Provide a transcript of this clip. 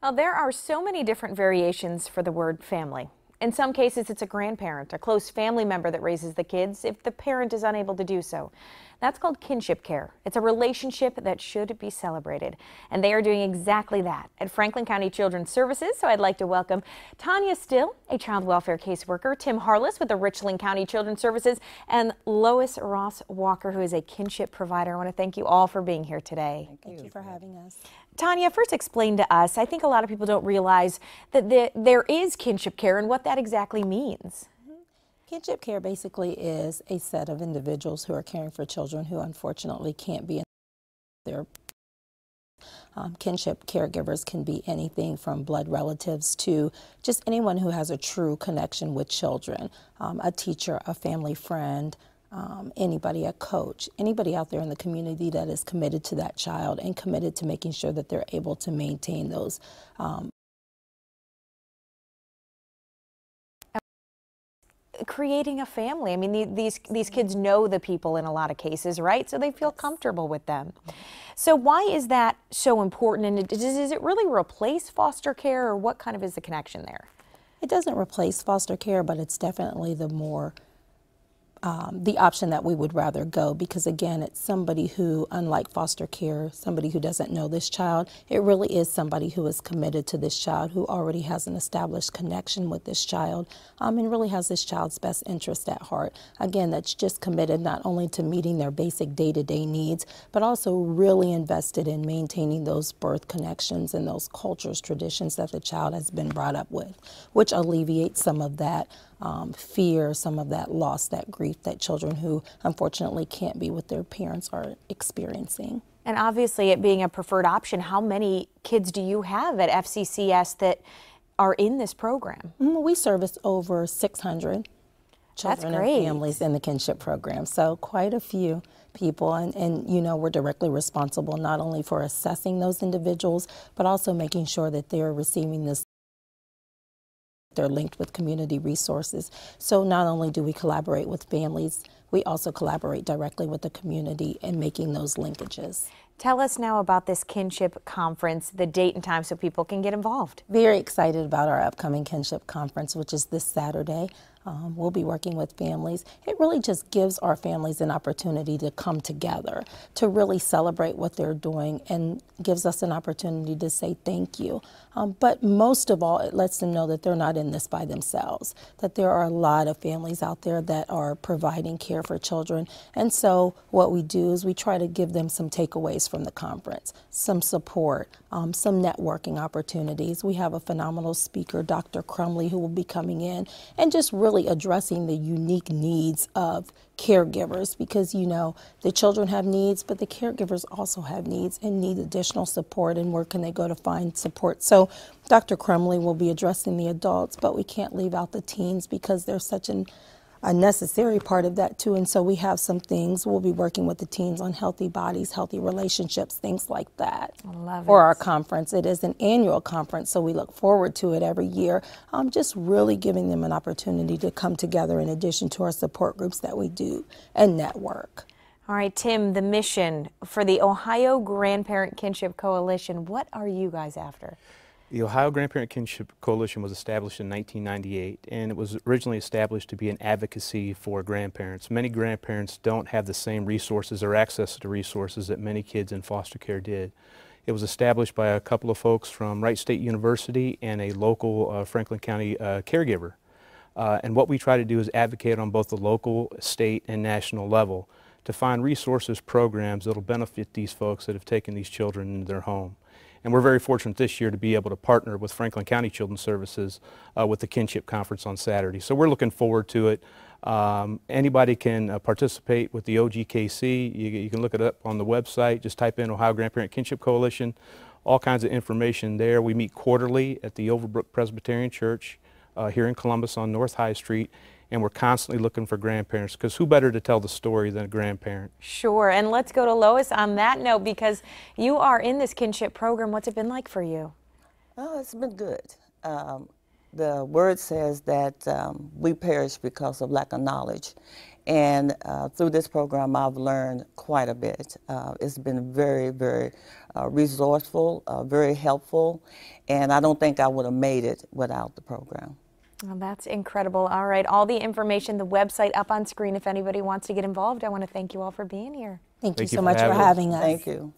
Well, there are so many different variations for the word family. In some cases, it's a grandparent, a close family member that raises the kids if the parent is unable to do so. That's called kinship care. It's a relationship that should be celebrated. And they are doing exactly that at Franklin County Children's Services. So I'd like to welcome Tanya Still, a child welfare caseworker, Tim Harless with the Richland County Children's Services, and Lois Ross Walker, who is a kinship provider. I want to thank you all for being here today. Thank you for having us. Tanya, first explain to us, I think a lot of people don't realize that there is kinship care and what that exactly means. Kinship care basically is a set of individuals who are caring for children who unfortunately can't be in their kinship caregivers can be anything from blood relatives to just anyone who has a true connection with children, a teacher, a family friend, anybody, a coach, anybody out there in the community that is committed to that child and committed to making sure that they're able to maintain those creating a family. I mean, these kids know the people in a lot of cases, right? So they feel comfortable with them. So why is that so important? And does it really replace foster care, or what kind of is the connection there? It doesn't replace foster care, but it's definitely the option that we would rather go, because again, it's somebody who, unlike foster care, somebody who doesn't know this child, it really is somebody who is committed to this child, who already has an established connection with this child, and really has this child's best interest at heart. Again, that's just committed not only to meeting their basic day-to-day needs, but also really invested in maintaining those birth connections and those cultures, traditions that the child has been brought up with, which alleviates some of that fear, some of that loss, that grief that children who unfortunately can't be with their parents are experiencing. And obviously, it being a preferred option, how many kids do you have at FCCS that are in this program? We service over 600 children and families in the kinship program, so quite a few people, and you know, we're directly responsible not only for assessing those individuals, but also making sure that they're receiving this. They're linked with community resources. So not only do we collaborate with families, we also collaborate directly with the community in making those linkages. Tell us now about this Kinship Conference, the date and time so people can get involved. Very excited about our upcoming Kinship Conference, which is this Saturday. We'll be working with families. It really just gives our families an opportunity to come together, to really celebrate what they're doing, and gives us an opportunity to say thank you. But most of all, it lets them know that they're not in this by themselves, that there are a lot of families out there that are providing care for children. And so what we do is we try to give them some takeaways from the conference, some support, some networking opportunities. We have a phenomenal speaker, Dr. Crumley, who will be coming in and just really addressing the unique needs of caregivers, because you know the children have needs, but the caregivers also have needs and need additional support, and where can they go to find support. So Dr. Crumley will be addressing the adults, but we can't leave out the teens because they're such a necessary part of that too. And so we have some things. We'll be working with the teens on healthy bodies, healthy relationships, things like that. I love it. For our conference. It is an annual conference, so we look forward to it every year. Just really giving them an opportunity to come together in addition to our support groups that we do and network. All right, Tim, the mission for the Ohio Grandparent Kinship Coalition, what are you guys after? The Ohio Grandparent Kinship Coalition was established in 1998, and it was originally established to be an advocacy for grandparents. Many grandparents don't have the same resources or access to resources that many kids in foster care did. It was established by a couple of folks from Wright State University and a local Franklin County caregiver. And what we try to do is advocate on both the local, state, and national level to find resources, programs that will benefit these folks that have taken these children into their home. And we're very fortunate this year to be able to partner with Franklin County Children's Services with the Kinship Conference on Saturday. So we're looking forward to it. Anybody can participate with the OGKC. You can look it up on the website. Just type in Ohio Grandparent Kinship Coalition. All kinds of information there. We meet quarterly at the Overbrook Presbyterian Church here in Columbus on North High Street. And we're constantly looking for grandparents, because who better to tell the story than a grandparent? Sure, and let's go to Lois on that note, because you are in this kinship program. What's it been like for you? Oh, it's been good. The word says that we perish because of lack of knowledge. And through this program, I've learned quite a bit. It's been very, very resourceful, very helpful, and I don't think I would have made it without the program. Well, that's incredible. All right, all the information, the website up on screen if anybody wants to get involved. I want to thank you all for being here. Thank you Thank you so for much for having us. having us. Thank you.